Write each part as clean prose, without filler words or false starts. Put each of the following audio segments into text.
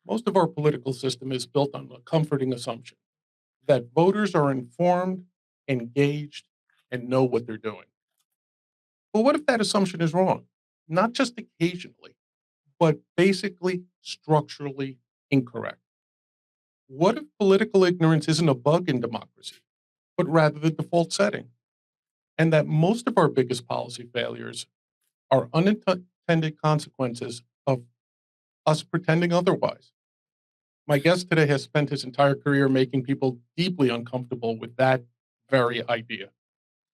Most of our political system is built on a comforting assumption that voters are informed, engaged, and know what they're doing. But what if that assumption is wrong? Not just occasionally, but basically structurally incorrect. What if political ignorance isn't a bug in democracy, but rather the default setting? And that most of our biggest policy failures are unintended consequences of us pretending otherwise. My guest today has spent his entire career making people deeply uncomfortable with that very idea.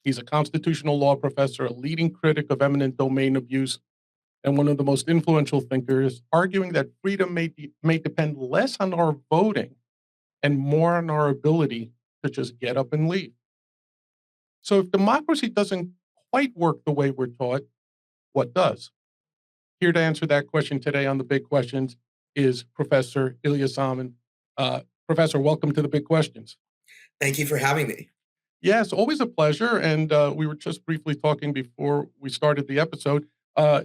He's a constitutional law professor, a leading critic of eminent domain abuse, and one of the most influential thinkers, arguing that freedom may depend less on our voting and more on our ability to just get up and leave. So if democracy doesn't quite work the way we're taught, what does? Here to answer that question today on The Big Questions is Professor Ilya Somin. Professor, welcome to The Big Questions. Thank you for having me. Yes, always a pleasure. And we were just briefly talking before we started the episode.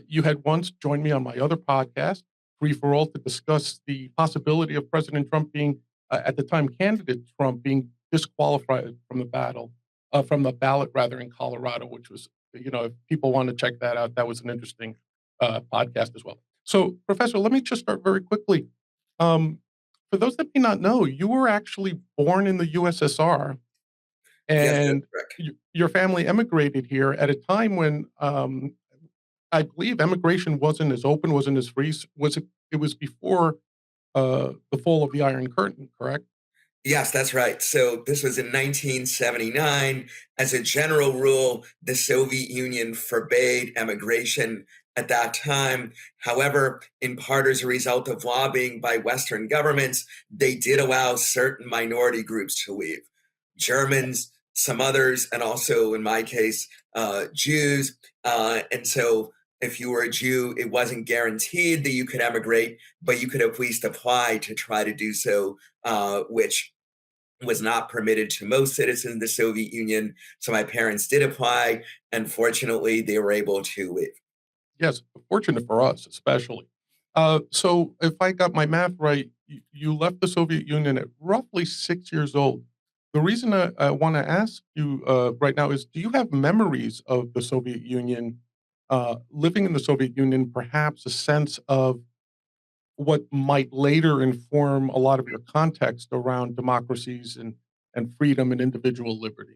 You had once joined me on my other podcast, Free for All, to discuss the possibility of President Trump being, at the time, candidate Trump being disqualified from the ballot rather in Colorado, which was, if people want to check that out, that was an interesting podcast as well. So, Professor, let me just start very quickly. For those that may not know, you were actually born in the USSR, Yes, that's and correct. your family emigrated here at a time when I believe immigration wasn't as open, wasn't as free. Was it? It was before the fall of the Iron Curtain, correct? Yes, that's right. So this was in 1979. As a general rule, the Soviet Union forbade emigration at that time. However, in part as a result of lobbying by Western governments, they did allow certain minority groups to leave. Germans, some others, and also in my case, Jews. And so if you were a Jew, it wasn't guaranteed that you could emigrate, but you could at least apply to try to do so, which was not permitted to most citizens of the Soviet Union. So my parents did apply, and fortunately, they were able to leave. Yes, fortunate for us, especially. So, if I got my math right, you left the Soviet Union at roughly 6 years old. The reason I want to ask you right now is, do you have memories of the Soviet Union, living in the Soviet Union, perhaps a sense of what might later inform a lot of your context around democracies and freedom and individual liberty?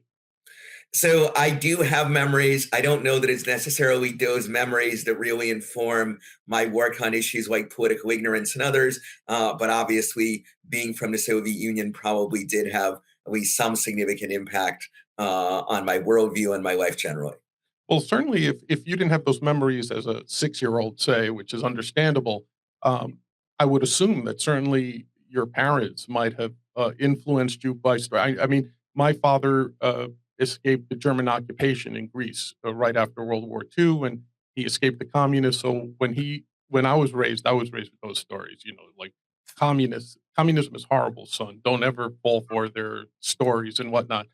So I do have memories. I don't know that it's necessarily those memories that really inform my work on issues like political ignorance and others. But obviously, being from the Soviet Union probably did have at least some significant impact on my worldview and my life generally. Well, certainly, if you didn't have those memories as a 6-year-old, say, which is understandable, um, I would assume that certainly your parents might have influenced you by. I mean, my father escaped the German occupation in Greece right after World War II, and he escaped the communists. So when I was raised with those stories. Like communism is horrible, son. Don't ever fall for their stories and whatnot.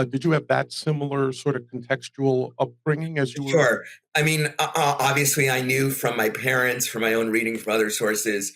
Did you have that similar sort of contextual upbringing as you were? Sure. I mean, obviously, I knew from my parents, from my own reading, from other sources,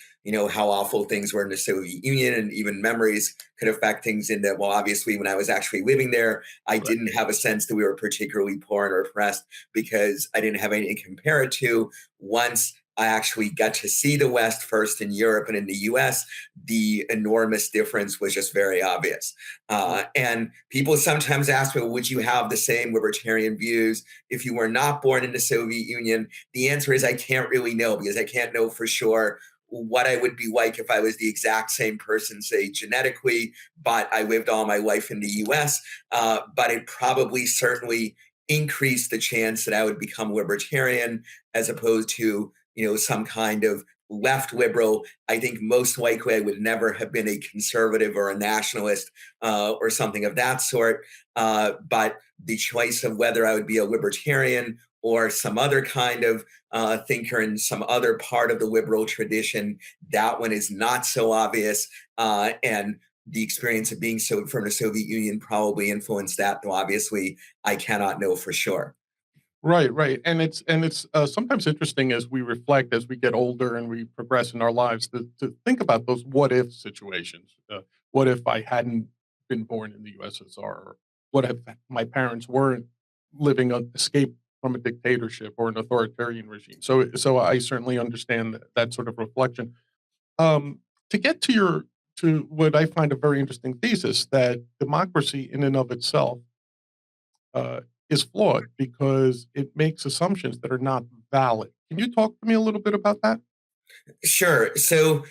how awful things were in the Soviet Union, and even memories could affect things in that. Well, obviously, when I was actually living there, I Right. didn't have a sense that we were particularly poor or oppressed because I didn't have anything to compare it to. Once I actually got to see the West first in Europe and in the US, the enormous difference was just very obvious. Mm. And people sometimes ask me, well, would you have the same libertarian views if you were not born in the Soviet Union? The answer is I can't really know because I can't know for sure what I would be like if I was the exact same person, say genetically, but I lived all my life in the US. But it probably certainly increased the chance that I would become libertarian as opposed to, some kind of left liberal. I think most likely I would never have been a conservative or a nationalist or something of that sort. But the choice of whether I would be a libertarian or some other kind of thinker in some other part of the liberal tradition, that one is not so obvious. And the experience of being from the Soviet Union probably influenced that, though obviously I cannot know for sure. Right, right, and it's sometimes interesting as we reflect as we get older and we progress in our lives to think about those what if situations. What if I hadn't been born in the USSR? Or what if my parents weren't living on escape from a dictatorship or an authoritarian regime? So I certainly understand that sort of reflection. Um, to get to what I find a very interesting thesis that democracy in and of itself uh, is flawed because it makes assumptions that are not valid. Can you talk to me a little bit about that? Sure. So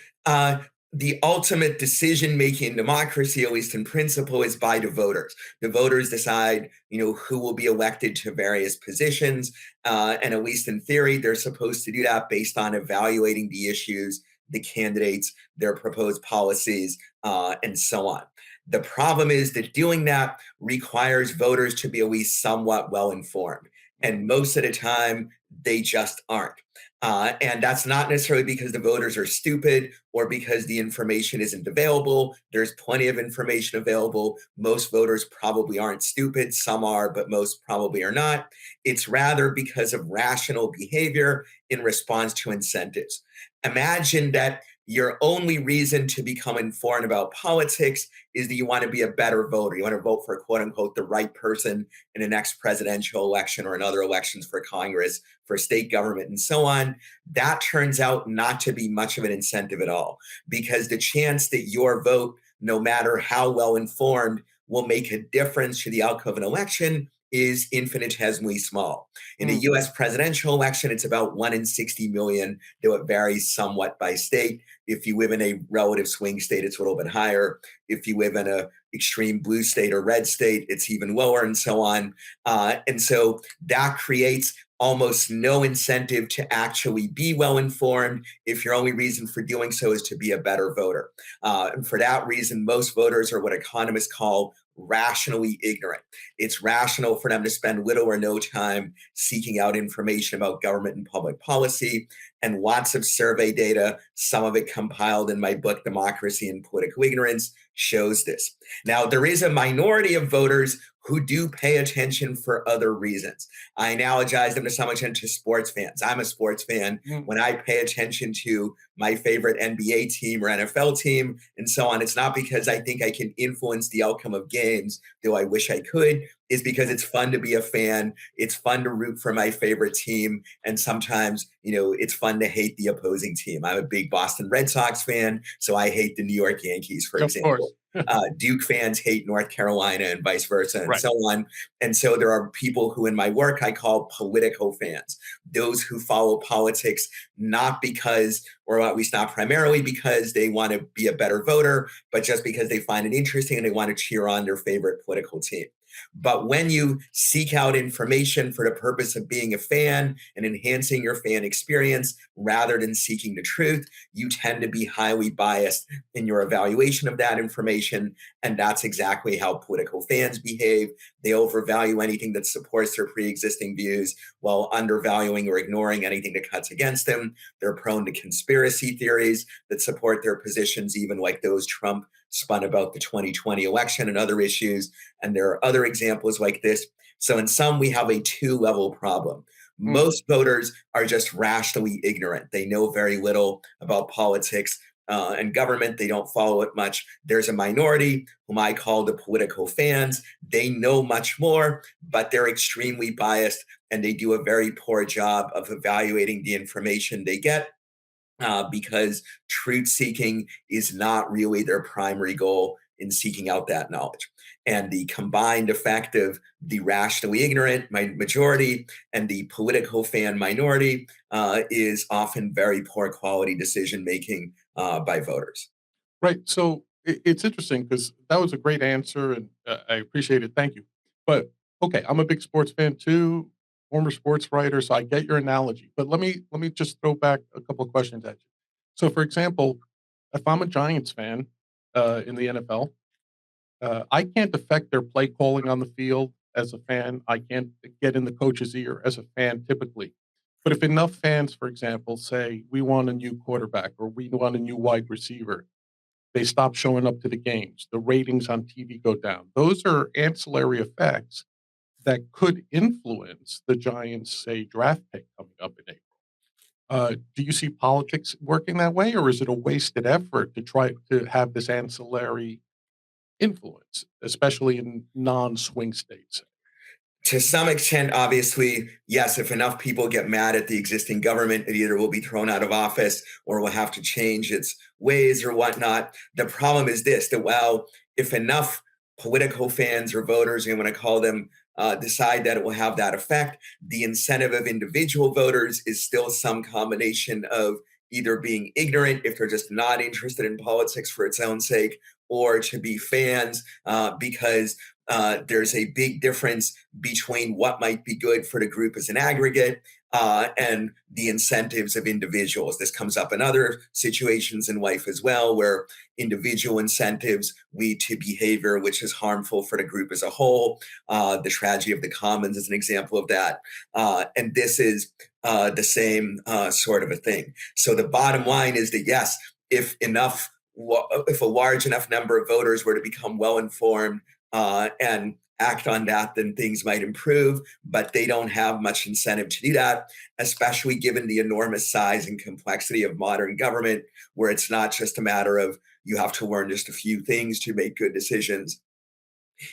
the ultimate decision making in democracy, at least in principle, is by the voters. The voters decide, who will be elected to various positions, and at least in theory, they're supposed to do that based on evaluating the issues, the candidates, their proposed policies, and so on. The problem is that doing that requires voters to be at least somewhat well informed, Mm, and most of the time, they just aren't. And that's not necessarily because the voters are stupid or because the information isn't available. There's plenty of information available. Most voters probably aren't stupid. Some are, but most probably are not. It's rather because of rational behavior in response to incentives. Imagine that your only reason to become informed about politics is that you want to be a better voter. You want to vote for quote unquote the right person in the next presidential election or in other elections for Congress, for state government, and so on. That turns out not to be much of an incentive at all, because the chance that your vote, no matter how well informed, will make a difference to the outcome of an election is infinitesimally small. In a mm, US presidential election, it's about 1 in 60 million, though it varies somewhat by state. If you live in a relative swing state, it's a little bit higher. If you live in a extreme blue state or red state, it's even lower, and so on. And so that creates almost no incentive to actually be well informed if your only reason for doing so is to be a better voter. And for that reason, most voters are what economists call rationally ignorant. It's rational for them to spend little or no time seeking out information about government and public policy. And lots of survey data, some of it compiled in my book, Democracy and Political Ignorance, shows this. Now, there is a minority of voters who do pay attention for other reasons. I analogize them to some extent to sports fans. I'm a sports fan. mm. When I pay attention to my favorite NBA team or NFL team and so on, it's not because I think I can influence the outcome of games, though I wish I could. It's because it's fun to be a fan. It's fun to root for my favorite team. And sometimes, it's fun to hate the opposing team. I'm a big Boston Red Sox fan, so I hate the New York Yankees, for Of example. course. Duke fans hate North Carolina and vice versa, and Right. so on. And so there are people who, in my work, I call political fans, those who follow politics not because, or at least not primarily because they want to be a better voter, but just because they find it interesting and they want to cheer on their favorite political team. But when you seek out information for the purpose of being a fan and enhancing your fan experience rather than seeking the truth, you tend to be highly biased in your evaluation of that information. And that's exactly how political fans behave. They overvalue anything that supports their pre existing views while undervaluing or ignoring anything that cuts against them. They're prone to conspiracy theories that support their positions, even like those Trump spun about the 2020 election and other issues. And there are other examples like this. So, in sum, we have a two-level problem. Mm. Most voters are just rationally ignorant. They know very little about politics and government. They don't follow it much. There's a minority whom I call the political fans. They know much more, but they're extremely biased and they do a very poor job of evaluating the information they get because truth seeking is not really their primary goal in seeking out that knowledge. And the combined effect of the rationally ignorant majority and the political fan minority is often very poor quality decision making by voters. Right. So it's interesting because that was a great answer, and I appreciate it. Thank you. But okay, I'm a big sports fan too, former sports writer, so I get your analogy. But let me just throw back a couple of questions at you. So, for example, if I'm a Giants fan in the NFL, I can't affect their play calling on the field as a fan. I can't get in the coach's ear as a fan typically. But if enough fans, for example, say we want a new quarterback or we want a new wide receiver, they stop showing up to the games. The ratings on TV go down. Those are ancillary effects that could influence the Giants, say, draft pick coming up in April. Do you see politics working that way, or is it a wasted effort to try to have this ancillary influence, especially in non-swing states? To some extent, obviously, yes, if enough people get mad at the existing government, it either will be thrown out of office or will have to change its ways or whatnot. The problem is this, that, well, if enough political fans or voters, you want to call them, decide that it will have that effect, the incentive of individual voters is still some combination of either being ignorant if they're just not interested in politics for its own sake, or to be fans because there's a big difference between what might be good for the group as an aggregate and the incentives of individuals. This comes up in other situations in life as well, where individual incentives lead to behavior which is harmful for the group as a whole. The tragedy of the commons is an example of that. And this is the same sort of a thing. So the bottom line is that, yes, if a large enough number of voters were to become well informed and act on that, then things might improve, but they don't have much incentive to do that, especially given the enormous size and complexity of modern government, where it's not just a matter of you have to learn just a few things to make good decisions.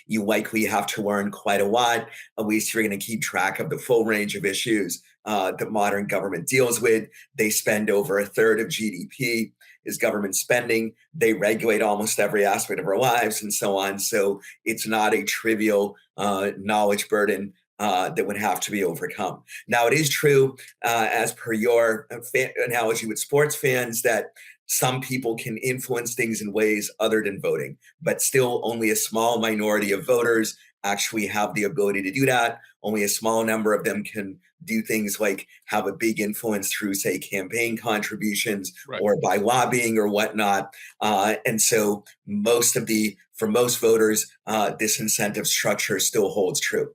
You likely have to learn quite a lot. At least you're going to keep track of the full range of issues that modern government deals with. They spend over a third of GDP is government spending. They regulate almost every aspect of our lives and so on. So it's not a trivial knowledge burden that would have to be overcome. Now, it is true, as per your analogy with sports fans, that some people can influence things in ways other than voting, but still only a small minority of voters actually have the ability to do that. Only a small number of them can do things like have a big influence through, say, campaign contributions Right. or by lobbying or whatnot. And so for most voters, this incentive structure still holds true.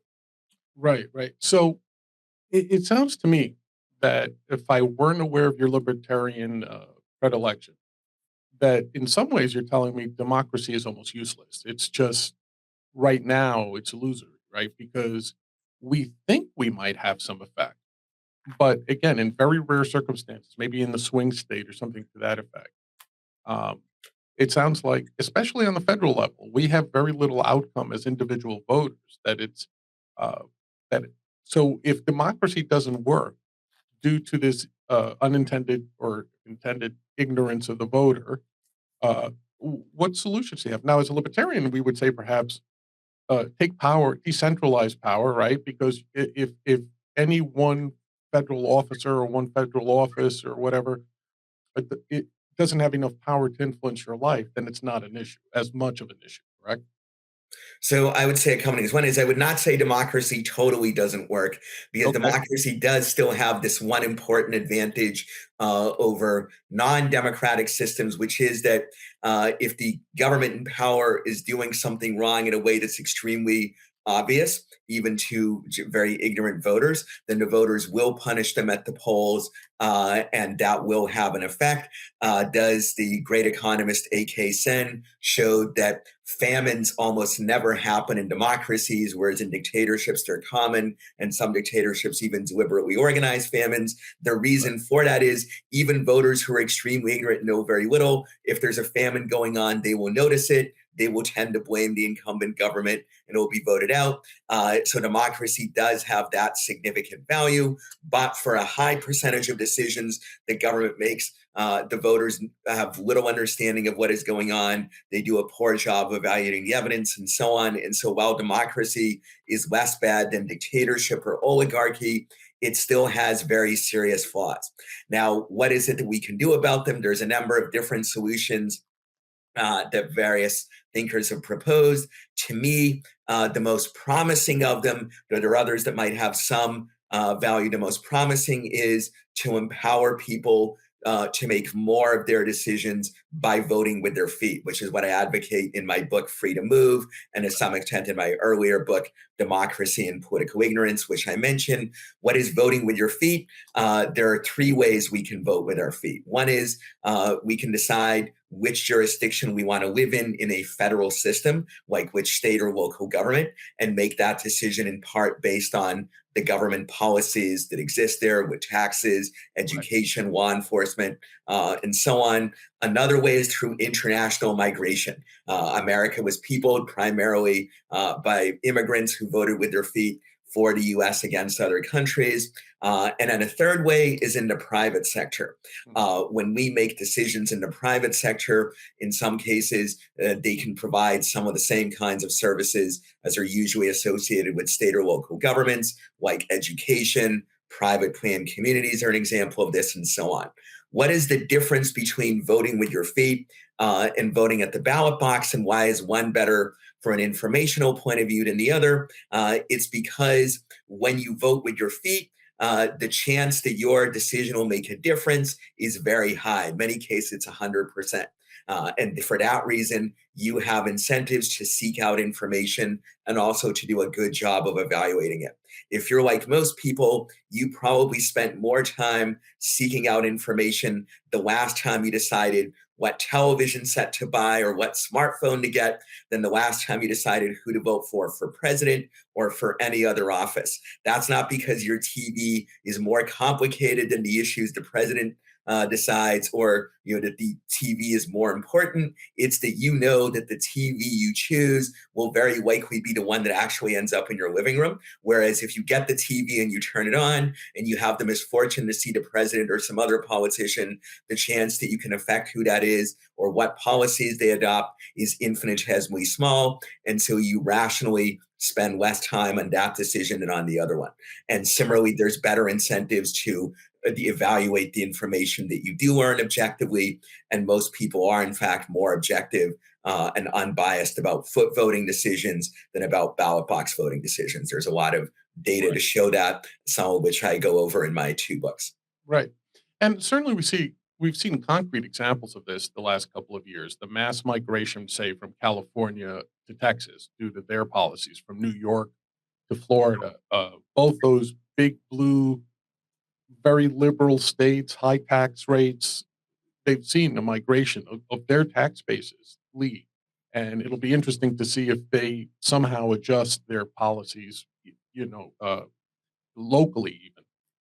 Right, right. So it sounds to me that if I weren't aware of your libertarian predilection, that in some ways you're telling me democracy is almost useless. It's just right now it's illusory, right? Because we think we might have some effect. But again, in very rare circumstances, maybe in the swing state or something to that effect, um, it sounds like, especially on the federal level, we have very little outcome as individual voters. That it's uh, that so if democracy doesn't work due to this unintended or intended ignorance of the voter, what solutions do you have? Now, as a libertarian, we would say perhaps take power, decentralize power, right? Because if any one federal officer or one federal office or whatever, it doesn't have enough power to influence your life, then it's not an issue, as much of an issue, correct? So I would say a couple things. One is I would not say democracy totally doesn't work, because Okay. democracy does still have this one important advantage over non-democratic systems, which is that if the government in power is doing something wrong in a way that's extremely obvious, even to very ignorant voters, then the voters will punish them at the polls, and that will have an effect. Does the great economist A.K. Sen showed that famines almost never happen in democracies, whereas in dictatorships they're common, and some dictatorships even deliberately organize famines. The Right. reason for that is even voters who are extremely ignorant know very little. If there's a famine going on, they will notice it. They will tend to blame the incumbent government and it will be voted out. So democracy does have that significant value, but for a high percentage of decisions the government makes, the voters have little understanding of what is going on. They do a poor job of evaluating the evidence and so on. And so while democracy is less bad than dictatorship or oligarchy, it still has very serious flaws. Now, what is it that we can do about them? There's a number of different solutions that various thinkers have proposed. To me, the most promising of them, though there are others that might have some value, the most promising is to empower people to make more of their decisions by voting with their feet, which is what I advocate in my book, Free to Move, and to some extent in my earlier book, Democracy and Political Ignorance, which I mentioned. What is voting with your feet? There are three ways we can vote with our feet. One is we can decide which jurisdiction we want to live in a federal system, like which state or local government, and make that decision in part based on the government policies that exist there with taxes, education, law enforcement, and so on. Another way is through international migration. America was peopled primarily by immigrants who voted with their feet for the US against other countries. And then a third way is in the private sector. When we make decisions in the private sector, in some cases, they can provide some of the same kinds of services as are usually associated with state or local governments, like education, private planned communities are an example of this, and so on. What is the difference between voting with your feet and voting at the ballot box, and why is one better from an informational point of view than the other? It's because when you vote with your feet, the chance that your decision will make a difference is very high. In many cases, it's 100%. And for that reason, you have incentives to seek out information and also to do a good job of evaluating it. If you're like most people, you probably spent more time seeking out information the last time you decided what television set to buy or what smartphone to get than the last time you decided who to vote for president or for any other office. That's not because your TV is more complicated than the issues the president decides, or that the TV is more important. It's that that the TV you choose will very likely be the one that actually ends up in your living room. Whereas if you get the TV and you turn it on and you have the misfortune to see the president or some other politician, the chance that you can affect who that is or what policies they adopt is infinitesimally small. And so you rationally spend less time on that decision than on the other one. And similarly, there's better incentives to evaluate the information that you do learn objectively. And most people are, in fact, more objective and unbiased about foot voting decisions than about ballot box voting decisions. There's a lot of data to show that, some of which I go over in my 2 books. Right. And certainly we've seen concrete examples of this the last couple of years. The mass migration, say, from California to Texas due to their policies, from New York to Florida, both those big blue, very liberal states, high tax rates, they've seen a migration of their tax bases leave. And it'll be interesting to see if they somehow adjust their policies, locally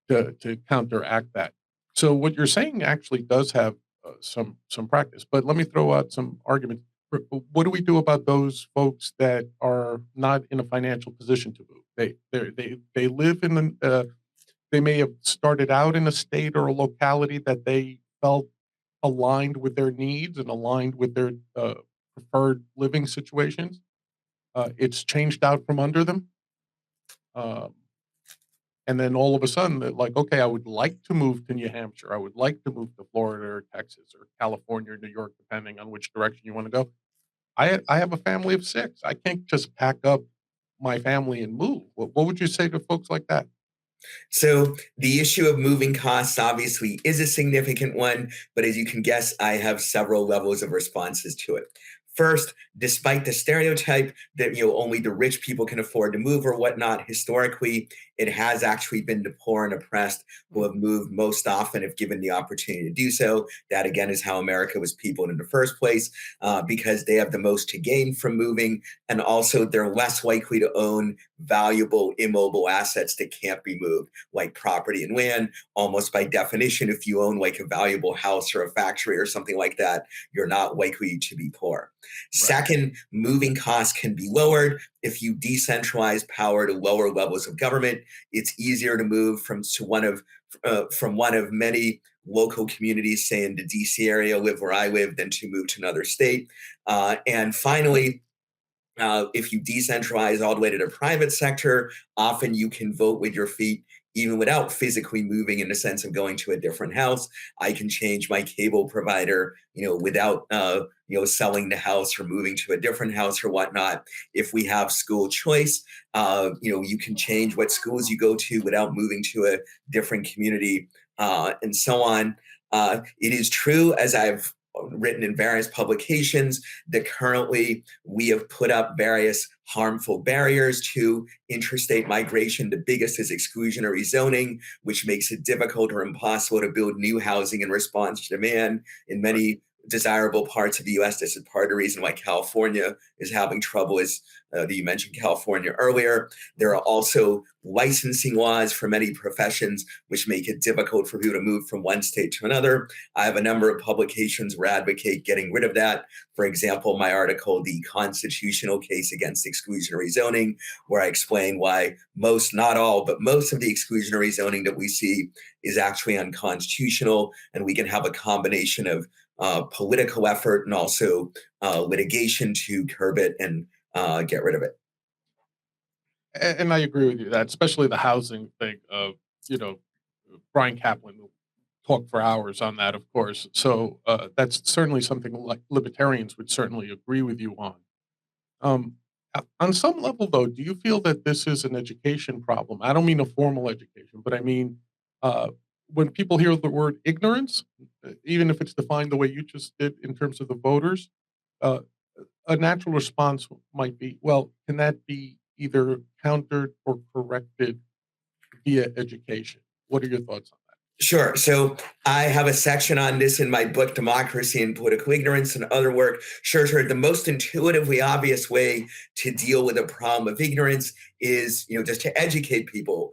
even to counteract that. So what you're saying actually does have some practice. But let me throw out some arguments. What do we do about those folks that are not in a financial position to move? They live in they may have started out in a state or a locality that they felt aligned with their needs and aligned with their preferred living situations. It's changed out from under them. Um, and then all of a sudden, they're like, okay, I would like to move to New Hampshire. I would like to move to Florida or Texas or California or New York, depending on which direction you want to go. I have a family of 6. I can't just pack up my family and move. What would you say to folks like that? So the issue of moving costs obviously is a significant one, but as you can guess, I have several levels of responses to it. First, despite the stereotype that only the rich people can afford to move or whatnot, historically, it has actually been the poor and oppressed who have moved most often if given the opportunity to do so. That again is how America was peopled in the first place, because they have the most to gain from moving, and also they're less likely to own valuable immobile assets that can't be moved, like property and land. Almost by definition, if you own like a valuable house or a factory or something like that, you're not likely to be poor. Right. Second, moving costs can be lowered if you decentralize power to lower levels of government. It's easier to move from one of many local communities, say in the DC area, live where I live, than to move to another state. And finally, if you decentralize all the way to the private sector, often you can vote with your feet even without physically moving, in the sense of going to a different house. I can change my cable provider, without, selling the house or moving to a different house or whatnot. If we have school choice, you can change what schools you go to without moving to a different community, and so on. It is true, as I've written in various publications, that currently we have put up various harmful barriers to interstate migration. The biggest is exclusionary zoning, which makes it difficult or impossible to build new housing in response to demand. In many desirable parts of the U.S. This is part of the reason why California is having trouble. Is that you mentioned California earlier? There are also licensing laws for many professions, which make it difficult for people to move from one state to another. I have a number of publications where I advocate getting rid of that. For example, my article, The Constitutional Case Against Exclusionary Zoning, where I explain why most, not all, but most of the exclusionary zoning that we see is actually unconstitutional, and we can have a combination of political effort and also litigation to curb it and get rid of it. And I agree with you that, especially the housing thing. You know, Brian Kaplan will talk for hours on that, of course. So that's certainly something like libertarians would certainly agree with you on. Um, on some level, though, do you feel that this is an education problem? I don't mean a formal education, but I mean uh, when people hear the word ignorance, even if it's defined the way you just did in terms of the voters, uh, a natural response might be, well, can that be either countered or corrected via education? What are your thoughts on Sure. So I have a section on this in my book, Democracy and Political Ignorance, and other work. Sure. The most intuitively obvious way to deal with a problem of ignorance is, just to educate people,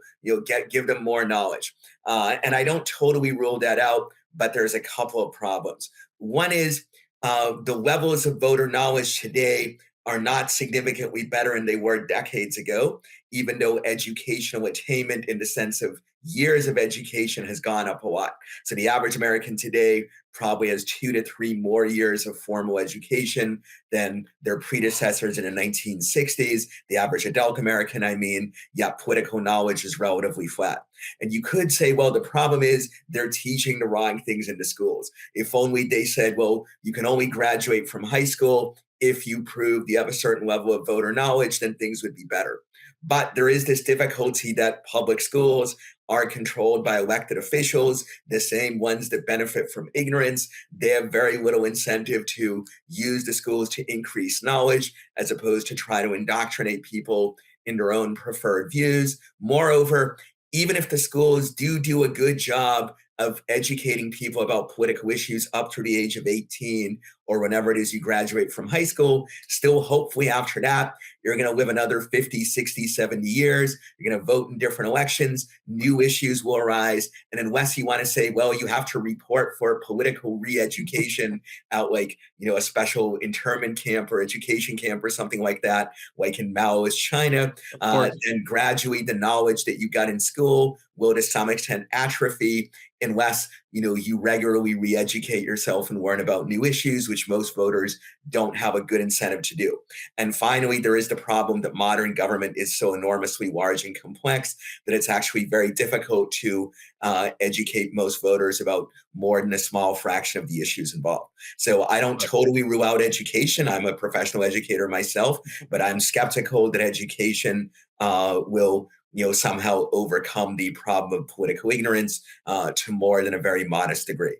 give them more knowledge. And I don't totally rule that out, but there's a couple of problems. One is the levels of voter knowledge today are not significantly better than they were decades ago, even though educational attainment in the sense of years of education has gone up a lot. So the average American today probably has 2 to 3 more years of formal education than their predecessors in the 1960s. The average adult American, yet political knowledge is relatively flat. And you could say, well, the problem is they're teaching the wrong things in the schools. If only they said, well, you can only graduate from high school if you prove you have a certain level of voter knowledge, then things would be better. But there is this difficulty that public schools are controlled by elected officials, the same ones that benefit from ignorance. They have very little incentive to use the schools to increase knowledge as opposed to try to indoctrinate people in their own preferred views. Moreover, even if the schools do a good job of educating people about political issues up to the age of 18 or whenever it is you graduate from high school, still hopefully after that, you're going to live another 50, 60, 70 years. You're going to vote in different elections. New issues will arise. And unless you want to say, well, you have to report for political re-education out like, a special internment camp or education camp or something like that, like in Maoist China, then gradually the knowledge that you got in school will to some extent atrophy unless you regularly re-educate yourself and learn about new issues, which most voters don't have a good incentive to do. And finally, there is the problem that modern government is so enormously large and complex that it's actually very difficult to educate most voters about more than a small fraction of the issues involved. So I don't totally rule out education. I'm a professional educator myself, but I'm skeptical that education will somehow overcome the problem of political ignorance to more than a very modest degree.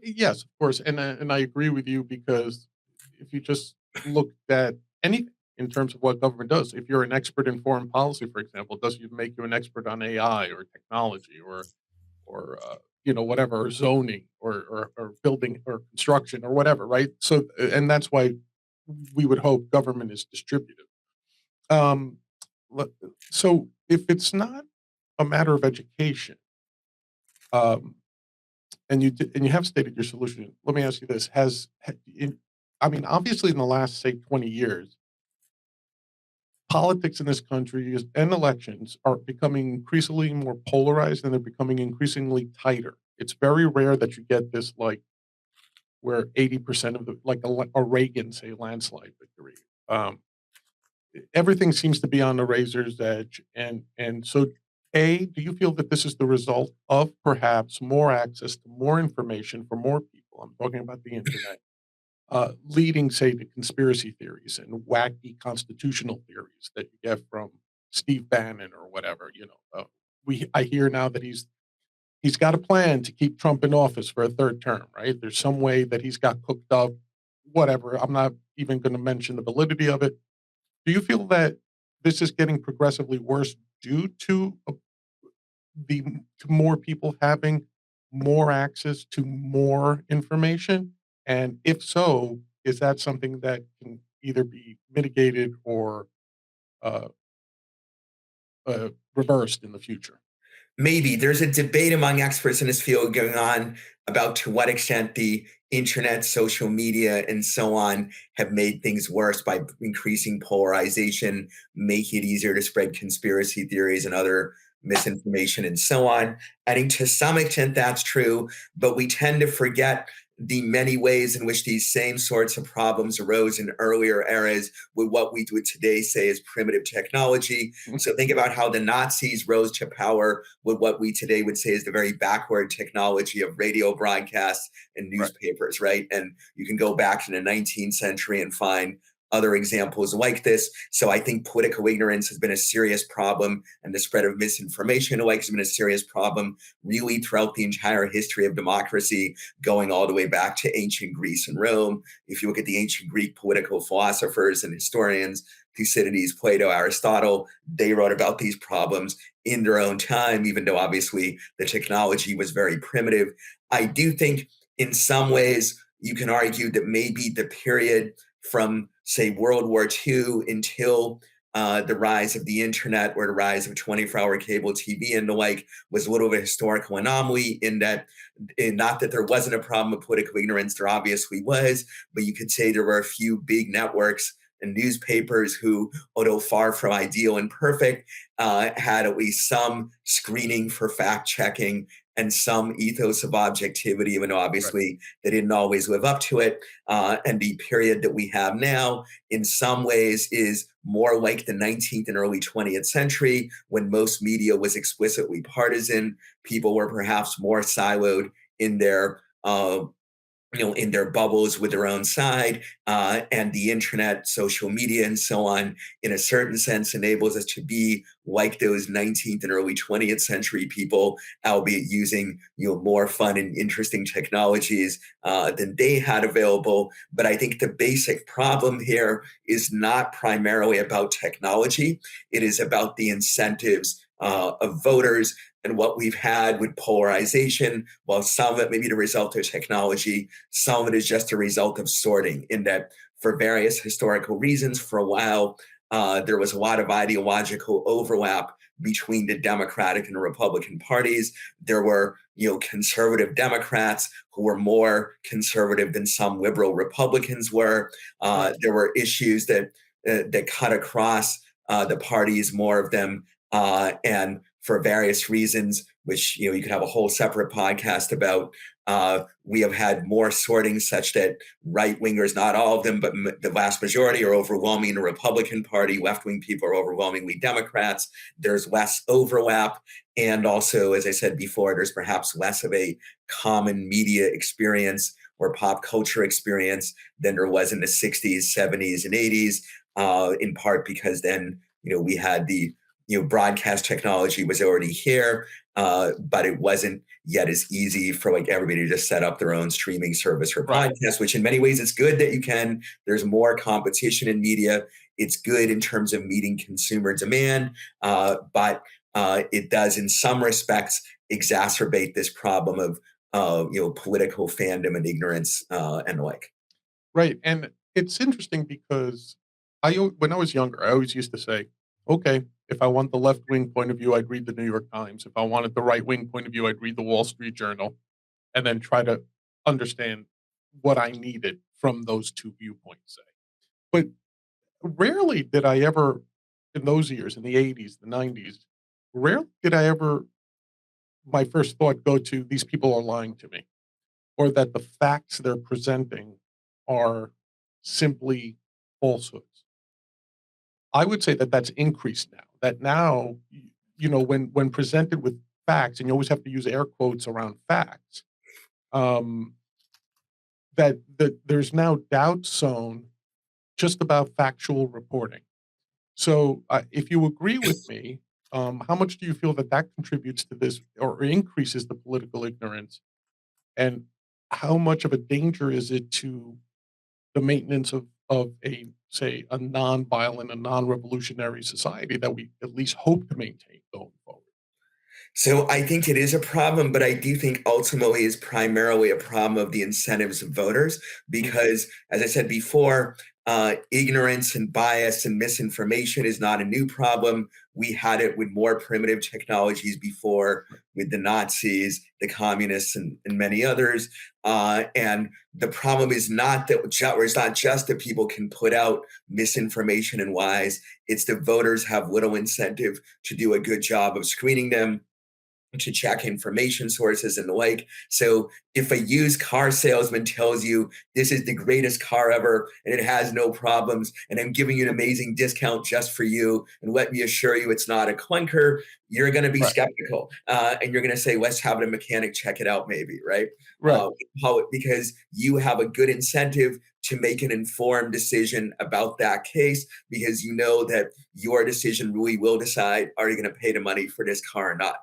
Yes, of course, and I agree with you because if you just look at anything in terms of what government does, if you're an expert in foreign policy, for example, does it make you an expert on AI or technology or whatever, or zoning or building or construction or whatever, right? So and that's why we would hope government is distributive. Um, le- so if it's not a matter of education, um, and you have stated your solution. Let me ask you this: I mean, obviously, in the last say 20 years, politics in this country and elections are becoming increasingly more polarized, and they're becoming increasingly tighter. It's very rare that you get this like where 80% of the like a Reagan say landslide victory. Um, Everything seems to be on the razor's edge, and so a do you feel that this is the result of perhaps more access to more information for more people? I'm talking about the internet, leading say to conspiracy theories and wacky constitutional theories that you get from Steve Bannon or whatever. We I hear now that he's got a plan to keep Trump in office for a third term, right? There's some way that he's got cooked up, whatever. I'm not even going to mention the validity of it. Do you feel that this is getting progressively worse due to to more people having more access to more information? And if so, is that something that can either be mitigated or uh, reversed in the future? Maybe there's a debate among experts in this field going on about to what extent the internet, social media, and so on have made things worse by increasing polarization, make it easier to spread conspiracy theories and other misinformation, and so on. I think to some extent that's true, but we tend to forget the many ways in which these same sorts of problems arose in earlier eras with what we would today say is primitive technology. Mhm. So think about how the Nazis rose to power with what we today would say is the very backward technology of radio broadcasts and Right. newspapers, right? And you can go back to the 19th century and find other examples like this. So I think political ignorance has been a serious problem, and the spread of misinformation alike has been a serious problem really throughout the entire history of democracy, going all the way back to ancient Greece and Rome. If you look at the ancient Greek political philosophers and historians, Thucydides, Plato, Aristotle, they wrote about these problems in their own time, even though obviously the technology was very primitive. I do think in some ways you can argue that maybe the period from, say, World War II until the rise of the internet or the rise of 24-hour cable TV and the like was a little bit of a historical anomaly in that, not that there wasn't a problem with political ignorance, there obviously was, but you could say there were a few big networks and newspapers who, although far from ideal and perfect, had at least some screening for fact checking and some ethos of objectivity, even though Right. obviously they didn't always live up to it. And the period that we have now, in some ways, is more like the 19th and early 20th century when most media was explicitly partisan. People were perhaps more siloed in their in their bubbles with their own side, and the internet, social media, and so on, in a certain sense, enables us to be like those 19th and early 20th century people, albeit using more fun and interesting technologies than they had available. But I think the basic problem here is not primarily about technology; it is about the incentives of voters. And what we've had with polarization, while some of it may be the result of technology, some of it is just a result of sorting, in that for various historical reasons, for a while, there was a lot of ideological overlap between the Democratic and the Republican parties. There were, conservative Democrats who were more conservative than some liberal Republicans were. Right. There were issues that cut across the parties, more of them, and for various reasons, which you could have a whole separate podcast about. We have had more sorting such that right wingers, not all of them, but the vast majority are overwhelming in the Republican Party. Left wing people are overwhelmingly Democrats. There's less overlap. And also, as I said before, there's perhaps less of a common media experience or pop culture experience than there was in the 60s, 70s, and 80s, in part because then, we had the broadcast technology was already here, but it wasn't yet as easy for like everybody to just set up their own streaming service or Right. podcast, which in many ways it's good that you can. There's more competition in media. It's good in terms of meeting consumer demand, but it does in some respects exacerbate this problem of political fandom and ignorance and the like. Right. And it's interesting because when I was younger, I always used to say, okay, if I want the left wing point of view, I'd read the New York Times. If I wanted the right wing point of view, I'd read the Wall Street Journal, and then try to understand what I needed from those two viewpoints, say. But rarely did I ever, in those years, in the 80s, the 90s, rarely did I ever, my first thought go to these people are lying to me, or that the facts they're presenting are simply falsehoods. I would say that that's increased now. That now, when presented with facts, and you always have to use air quotes around facts, um, that there's now doubt sown just about factual reporting. So, if you agree with me, how much do you feel that that contributes to this or increases the political ignorance? And how much of a danger is it to the maintenance of a, say, a non-violent, a non-revolutionary society that we at least hope to maintain going forward? So I think it is a problem, but I do think ultimately is primarily a problem of the incentives of voters Mm. because, as I said before, ignorance and bias and misinformation is not a new problem. We had it with more primitive technologies before, with the Nazis, the communists, and many others. And the problem is not that it's not just that people can put out misinformation and lies; it's that voters have little incentive to do a good job of screening them, to check information sources and the like. So if a used car salesman tells you this is the greatest car ever and it has no problems, and I'm giving you an amazing discount just for you, and let me assure you it's not a clunker, you're going to be Right. skeptical, and you're going to say, let's have a mechanic check it out, maybe, right? Right. Because you have a good incentive to make an informed decision about that case because you know that your decision really will decide, are you going to pay the money for this car or not?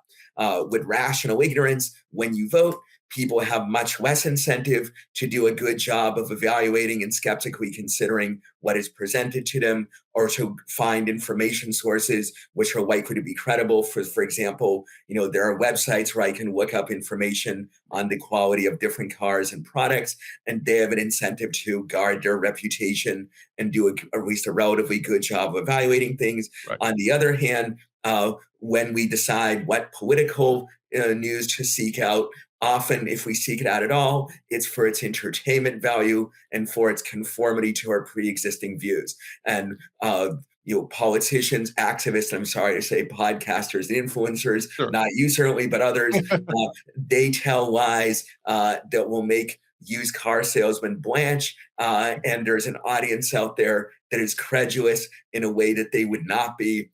With rational ignorance, when you vote, people have much less incentive to do a good job of evaluating and skeptically considering what is presented to them, or to find information sources which are likely to be credible. For example, there are websites where I can look up information on the quality of different cars and products, and they have an incentive to guard their reputation and do at least a relatively good job of evaluating things. Right. On the other hand, when we decide what political news to seek out, often if we seek it out at all, it's for its entertainment value and for its conformity to our pre-existing views. And politicians, activists, I'm sorry to say, podcasters, influencers, Sure. not you certainly, but others, they tell lies that will make used car salesmen blanch. And there's an audience out there that is credulous in a way that they would not be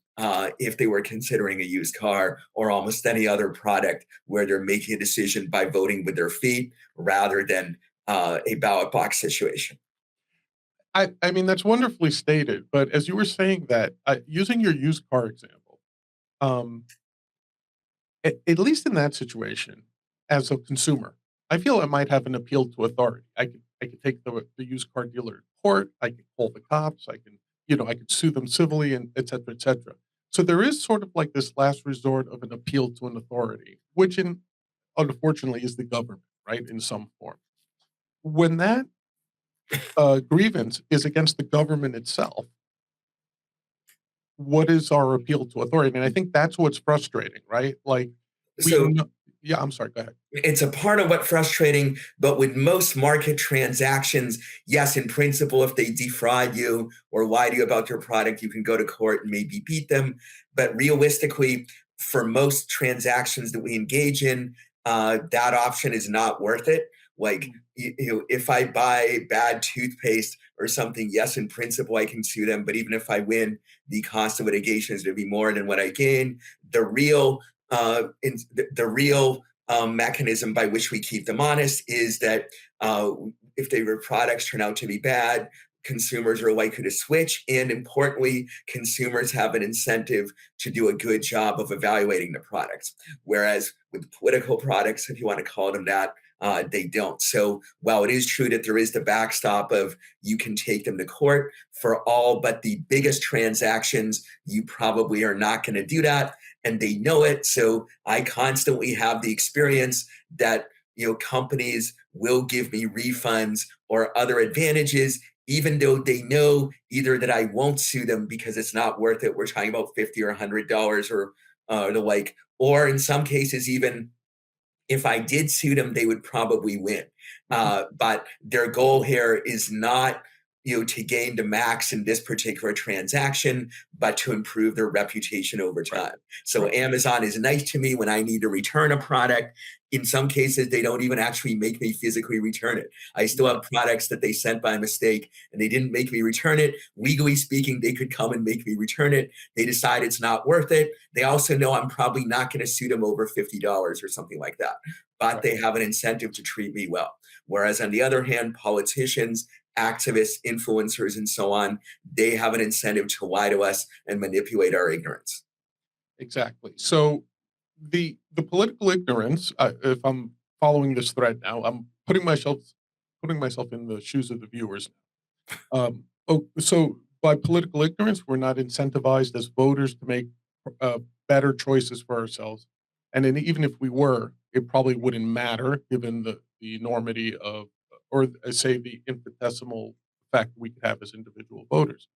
if they were considering a used car or almost any other product where they're making a decision by voting with their feet rather than a ballot box situation. I mean, that's wonderfully stated. But as you were saying that, using your used car example, um, at least in that situation, as a consumer, I feel it might have an appeal to authority. I could take the used car dealer to court. I could call the cops. I could sue them civilly, and et cetera, et cetera. So there is sort of like this last resort of an appeal to an authority, which unfortunately is the government, right, in some form. When that grievance is against the government itself, what is our appeal to authority? And I think that's what's frustrating, right? Like we So know. Yeah, I'm sorry. Go ahead. it's a part of what frustrating, but with most market transactions, yes, in principle, if they defraud you or lie to you about your product, you can go to court and maybe beat them. But realistically, for most transactions that we engage in, that option is not worth it. Like, Mm. if I buy bad toothpaste or something, yes, in principle, I can sue them. But even if I win, the cost of litigation is going to be more than what I gain. The real mechanism by which we keep them honest is that uh, if their products turn out to be bad, consumers are likely to switch. And importantly, consumers have an incentive to do a good job of evaluating the products. Whereas with political products, if you want to call them that, they don't. So while it is true that there is the backstop of you can take them to court for all but the biggest transactions, you probably are not going to do that, and they know it. So I constantly have the experience that companies will give me refunds or other advantages, even though they know either that I won't sue them because it's not worth it. We're talking about $50 or $100 or the like, or in some cases even if I did sue them, they would probably win. But their goal here is not, to gain the max in this particular transaction, but to improve their reputation over Right. time. So Right. Amazon is nice to me when I need to return a product. In some cases, they don't even actually make me physically return it. I still Yeah. have products that they sent by mistake and they didn't make me return it. Legally speaking, they could come and make me return it. They decide it's not worth it. They also know I'm probably not going to sue them over $50 or something like that, but Right. they have an incentive to treat me well. Whereas on the other hand, politicians, activists, influencers, and so on, they have an incentive to lie to us and manipulate our ignorance. Exactly. So the political ignorance. If I'm following this thread now, I'm putting myself in the shoes of the viewers. So by political ignorance, we're not incentivized as voters to make better choices for ourselves. And then even if we were, it probably wouldn't matter given the enormity of, or say the infinitesimal effect we could have as individual voters.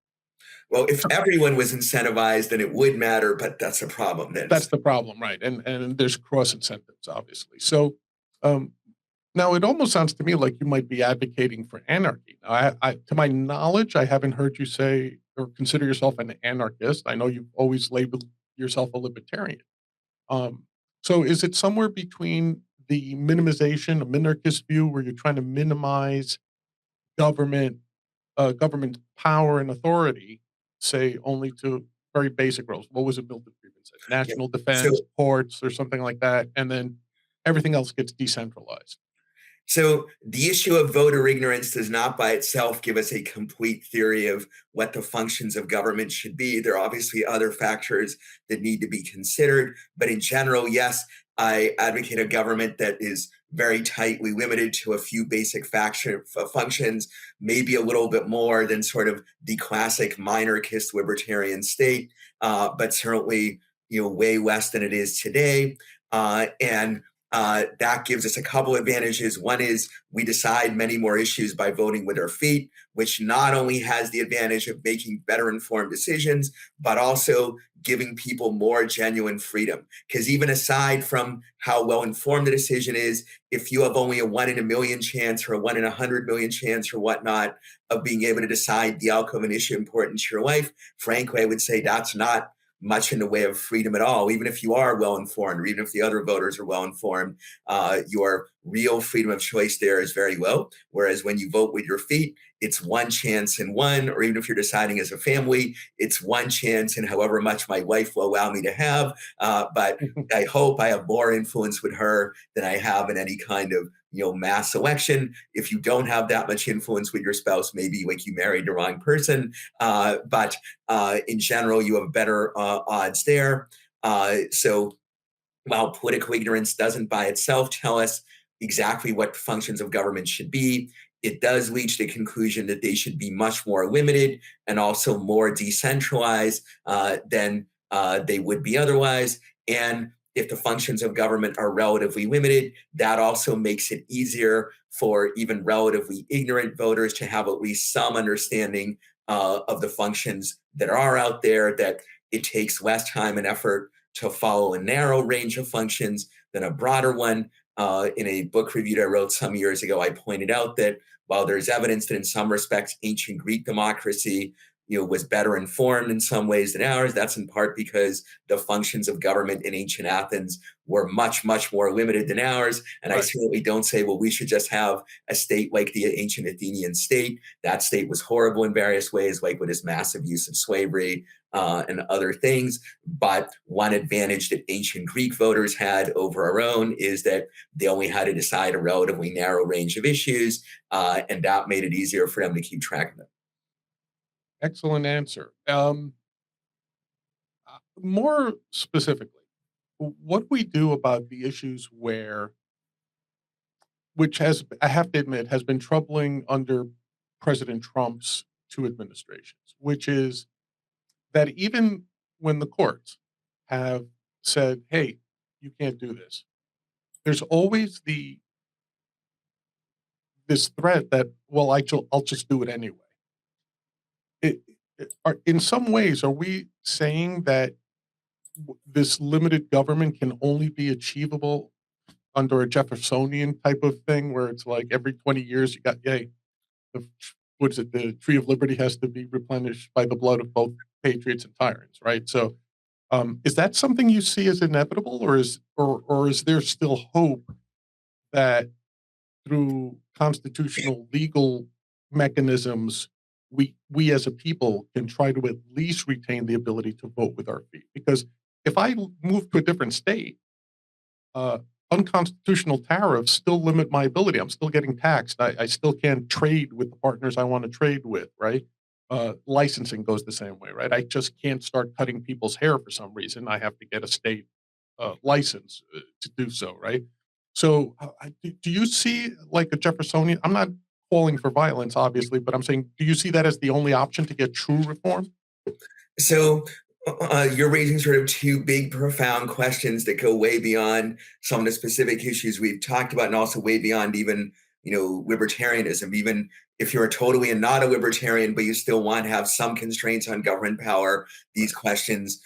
Well, if everyone was incentivized, then it would matter, but that's a problem then. That's the problem, right? And there's cross incentives, obviously. So um, now it almost sounds to me like you might be advocating for anarchy. Now, to my knowledge, I haven't heard you say or consider yourself an anarchist. I know you've always labeled yourself a libertarian. Um, so is it somewhere between the minimization, a minarchist view, where you're trying to minimize government government power and authority, say only to very basic roles? What was it Milton Friedman said? Yeah. National So defense, courts, or something like that, and then everything else gets decentralized. So the issue of voter ignorance does not by itself give us a complete theory of what the functions of government should be. There are obviously other factors that need to be considered, but in general, yes, I advocate a government that is very tightly limited to a few basic functions, maybe a little bit more than sort of the classic monarchist libertarian state, but certainly way less than it is today. And that gives us a couple advantages. One is we decide many more issues by voting with our feet, which not only has the advantage of making better informed decisions, but also giving people more genuine freedom. Because even aside from how well informed the decision is, if you have only a 1 in a million chance or a 1 in 100 million chance or whatnot of being able to decide the outcome of an issue important to your life, frankly, I would say that's not much in the way of freedom at all. Even if you are well informed, or even if the other voters are well informed, your real freedom of choice there is very low. Whereas when you vote with your feet, it's one chance in one, or even if you're deciding as a family, it's one chance in however much my wife will allow me to have. But I hope I have more influence with her than I have in any kind of mass election. If you don't have that much influence with your spouse, maybe like you married the wrong person. But in general, you have better odds there. So while political ignorance doesn't by itself tell us exactly what functions of government should be, it does lead to the conclusion that they should be much more limited and also more decentralized than they would be otherwise. And if the functions of government are relatively limited, that also makes it easier for even relatively ignorant voters to have at least some understanding of the functions that are out there, that it takes less time and effort to follow a narrow range of functions than a broader one. In a book review that I wrote some years ago, I pointed out that while there's evidence that in some respects ancient Greek democracy was better informed in some ways than ours, that's in part because the functions of government in ancient Athens were much, much more limited than ours. And I Right. certainly don't say, well, we should just have a state like the ancient Athenian state. That state was horrible in various ways, like with its massive use of slavery and other things. But one advantage that ancient Greek voters had over our own is that they only had to decide a relatively narrow range of issues, and that made it easier for them to keep track of them. Excellent answer. More specifically, what we do about the issues which has, I have to admit, has been troubling under President Trump's two administrations, which is that even when the courts have said, "Hey, you can't do this," there's always this threat that, "Well, I'll just do it anyway." It, in some ways, are we saying that this limited government can only be achievable under a Jeffersonian type of thing, where it's like every 20 years you got, yay, the, what is it? The tree of liberty has to be replenished by the blood of both patriots and tyrants, right? So, is that something you see as inevitable, or is there still hope that through constitutional legal mechanisms, we as a people can try to at least retain the ability to vote with our feet? Because if I move to a different state, uh, unconstitutional tariffs still limit my ability. I'm still getting taxed. I still can't trade with the partners I want to trade with, right? Licensing goes the same way, right? I just can't start cutting people's hair for some reason. I have to get a state license to do so, right? So, do you see like a Jeffersonian? I'm not calling for violence, obviously, but I'm saying, do you see that as the only option to get true reform? So You're raising sort of two big, profound questions that go way beyond some of the specific issues we've talked about, and also way beyond even, libertarianism. Even if you're totally not a libertarian, but you still want to have some constraints on government power, these questions,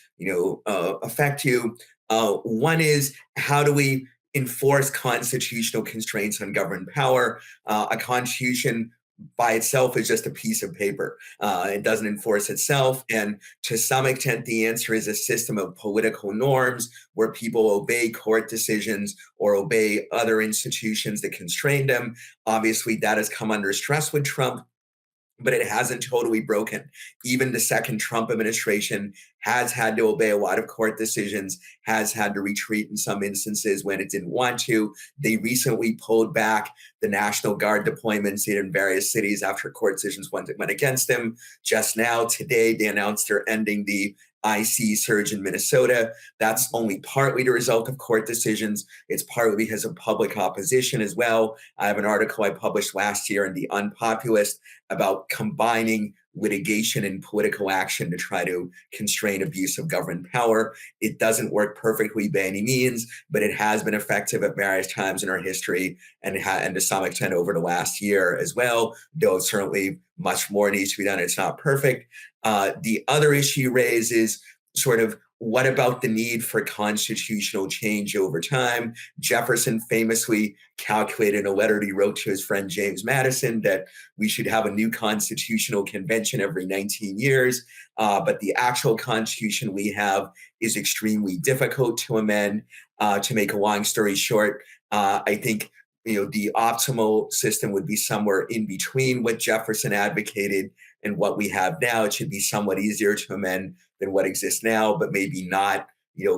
affect you. One is, how do we enforce constitutional constraints on government power? A constitution by itself is just a piece of paper. It doesn't enforce itself. And to some extent, the answer is a system of political norms where people obey court decisions or obey other institutions that constrain them. Obviously, that has come under stress with Trump, but it hasn't totally broken. Even the second Trump administration has had to obey a lot of court decisions, has had to retreat in some instances when it didn't want to. They recently pulled back the National Guard deployments in various cities after court decisions went against them. Just now, today, they announced they're ending the IC surge in Minnesota. That's only partly the result of court decisions. It's partly because of public opposition as well. I have an article I published last year in The Unpopulist about combining litigation and political action to try to constrain abuse of government power. It doesn't work perfectly by any means, but it has been effective at various times in our history, and to some extent over the last year as well, though certainly much more needs to be done. It's not perfect. The other issue you raise is sort of, what about the need for constitutional change over time? Jefferson famously calculated in a letter he wrote to his friend James Madison that we should have a new constitutional convention every 19 years. But the actual constitution we have is extremely difficult to amend. To make a long story short, I think the optimal system would be somewhere in between what Jefferson advocated and what we have now. It should be somewhat easier to amend than what exists now, but maybe not,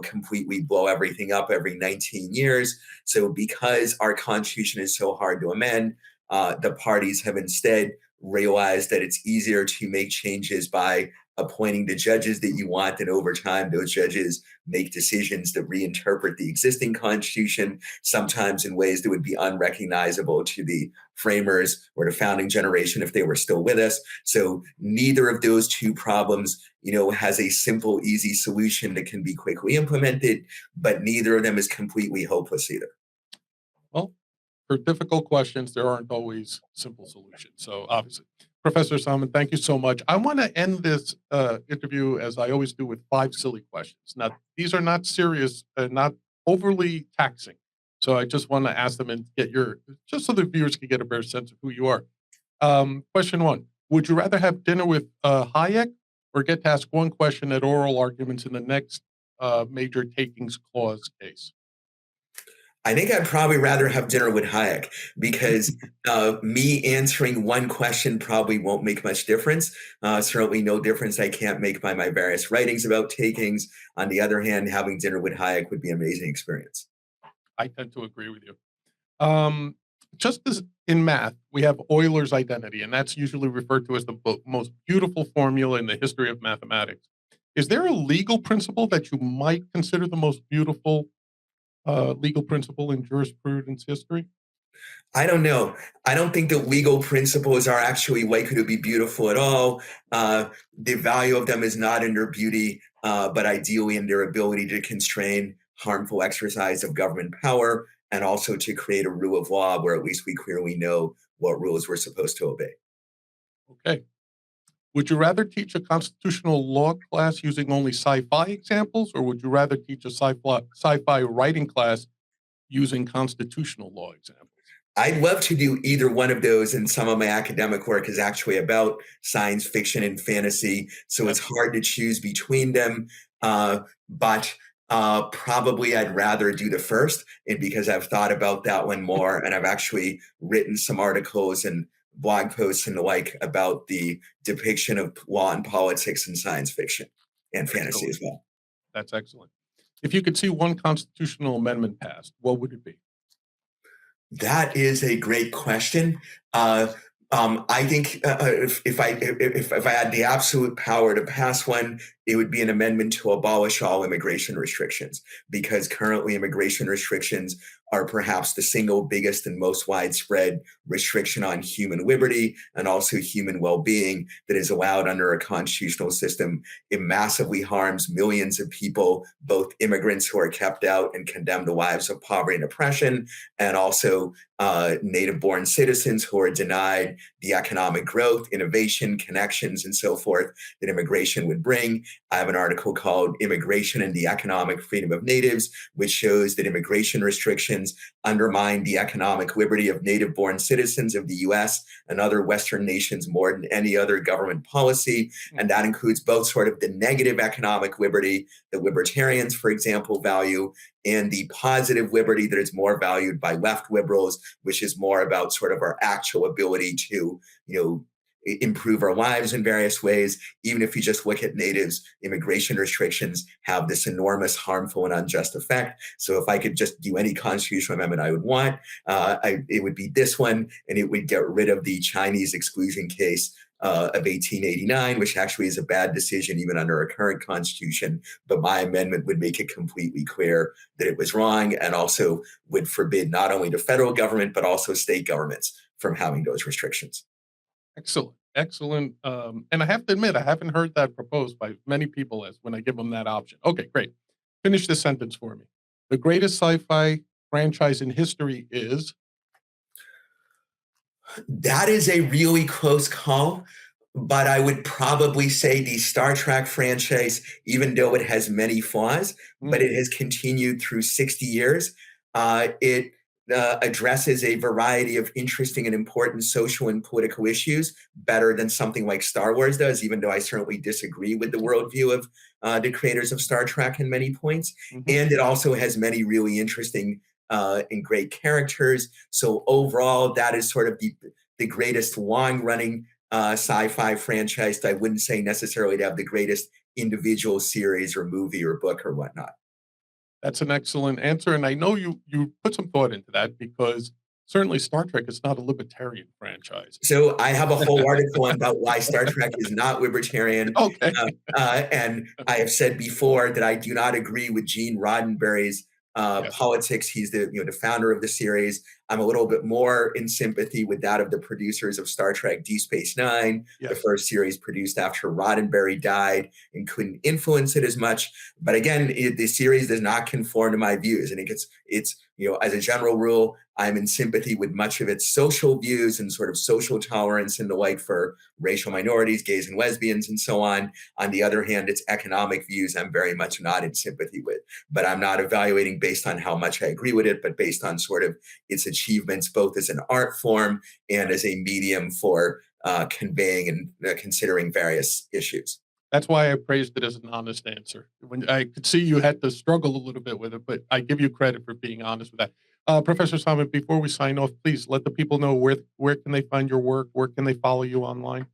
completely blow everything up every 19 years. So because our Constitution is so hard to amend, the parties have instead realized that it's easier to make changes by appointing the judges that you want, and over time those judges make decisions that reinterpret the existing Constitution, sometimes in ways that would be unrecognizable to the framers or the founding generation if they were still with us. So neither of those two problems, has a simple, easy solution that can be quickly implemented, but neither of them is completely hopeless either. Well, for difficult questions, there aren't always simple solutions. So obviously, Professor Somin, thank you so much. I want to end this interview, as I always do, with 5 silly questions. Now, these are not serious, not overly taxing. So I just want to ask them and get just so the viewers can get a better sense of who you are. Question 1: would you rather have dinner with Hayek, or get to ask one question at oral arguments in the next major takings clause case? I think I'd probably rather have dinner with Hayek, because me answering one question probably won't make much difference. Certainly no difference I can't make by my various writings about takings. On the other hand, having dinner with Hayek would be an amazing experience. I tend to agree with you. Just as in math, we have Euler's identity, and that's usually referred to as the most beautiful formula in the history of mathematics. Is there a legal principle that you might consider the most beautiful legal principle in jurisprudence history? I don't know. I don't think that legal principles are actually likely to be beautiful at all. The value of them is not in their beauty, but ideally in their ability to constrain harmful exercise of government power, and also to create a rule of law where at least we clearly know what rules we're supposed to obey. Okay. Would you rather teach a constitutional law class using only sci-fi examples, or would you rather teach a sci-fi writing class using constitutional law examples? I'd love to do either one of those, and some of my academic work is actually about science fiction and fantasy, so it's hard to choose between them. But probably I'd rather do the first, and because I've thought about that one more, and I've actually written some articles and blog posts and the like about the depiction of law and politics in science fiction and fantasy Excellent. as well. That's excellent. If you could see one constitutional amendment passed, what would it be? That is a great question. I think if I had the absolute power to pass one, it would be an amendment to abolish all immigration restrictions, because currently immigration restrictions are perhaps the single biggest and most widespread restriction on human liberty and also human well-being that is allowed under a constitutional system. It massively harms millions of people, both immigrants who are kept out and condemned to lives of poverty and oppression, and also native-born citizens who are denied the economic growth, innovation, connections, and so forth that immigration would bring. I have an article called Immigration and the Economic Freedom of Natives, which shows that immigration restrictions undermine the economic liberty of native-born citizens of the US and other Western nations more than any other government policy. And that includes both sort of the negative economic liberty that libertarians, for example, value, and the positive liberty that is more valued by left liberals, which is more about sort of our actual ability to, improve our lives in various ways. Even if you just look at natives, immigration restrictions have this enormous harmful and unjust effect. So if I could just do any constitutional amendment I would want, it would be this one, and it would get rid of the Chinese exclusion case of 1889, which actually is a bad decision even under our current constitution. But my amendment would make it completely clear that it was wrong, and also would forbid not only the federal government, but also state governments from having those restrictions. Excellent, excellent. And I have to admit, I haven't heard that proposed by many people as when I give them that option. Okay, great. Finish this sentence for me. The greatest sci-fi franchise in history is. That is a really close call, but I would probably say the Star Trek franchise, even though it has many flaws, but it has continued through 60 years. It addresses a variety of interesting and important social and political issues better than something like Star Wars does, even though I certainly disagree with the worldview of the creators of Star Trek in many points. And it also has many really interesting and great characters. So overall, that is sort of the greatest long-running sci-fi franchise. I wouldn't say necessarily to have the greatest individual series or movie or book or whatnot. That's an excellent answer, and I know you put some thought into that because certainly Star Trek is not a libertarian franchise. So I have a whole article about why Star Trek is not libertarian. Okay. And I have said before that I do not agree with Gene Roddenberry's Yes. politics. He's the founder of the series. I'm a little bit more in sympathy with that of the producers of Star Trek Deep Space Nine, the Yes. first series produced after Roddenberry died and couldn't influence it as much. But again, the series does not conform to my views. And it's as a general rule, I'm in sympathy with much of its social views and sort of social tolerance and the like for racial minorities, gays and lesbians, and so on. On the other hand, its economic views, I'm very much not in sympathy with. But I'm not evaluating based on how much I agree with it, but based on sort of its achievements, both as an art form and as a medium for conveying and considering various issues. That's why I praised it as an honest answer. When I could see you had to struggle a little bit with it, but I give you credit for being honest with that. Professor Somin, before we sign off, please let the people know where can they find your work, where can they follow you online.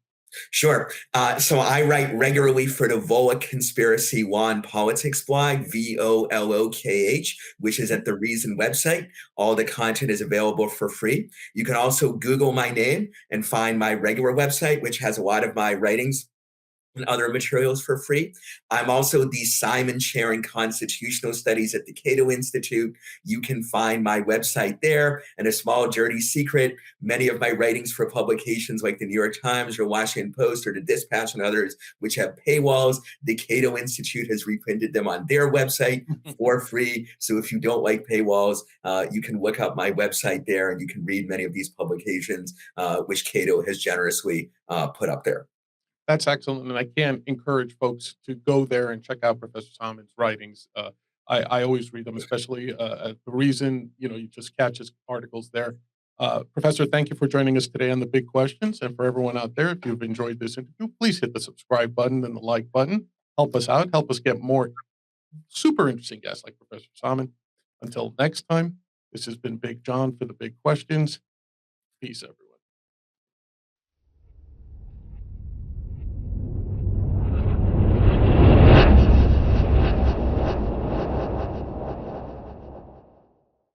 Sure. So I write regularly for the Volokh Conspiracy Law and Politics blog, VOLOKH, which is at the Reason website. All the content is available for free. You can also Google my name and find my regular website, which has a lot of my writings and other materials for free. I'm also the Simon Chair in Constitutional Studies at the Cato Institute. You can find my website there. And a small dirty secret, many of my writings for publications like the New York Times or Washington Post or the Dispatch and others, which have paywalls, the Cato Institute has reprinted them on their website for free. So if you don't like paywalls, you can look up my website there and you can read many of these publications, which Cato has generously put up there. That's excellent, and I can't encourage folks to go there and check out Professor Simon's writings. I always read them, especially at the Reason. You just catch his articles there. Professor, thank you for joining us today on the Big Questions, and for everyone out there, if you've enjoyed this interview, please hit the subscribe button and the like button. Help us out. Help us get more super interesting guests like Professor Simon. Until next time, this has been Big John for the Big Questions. Peace, everyone.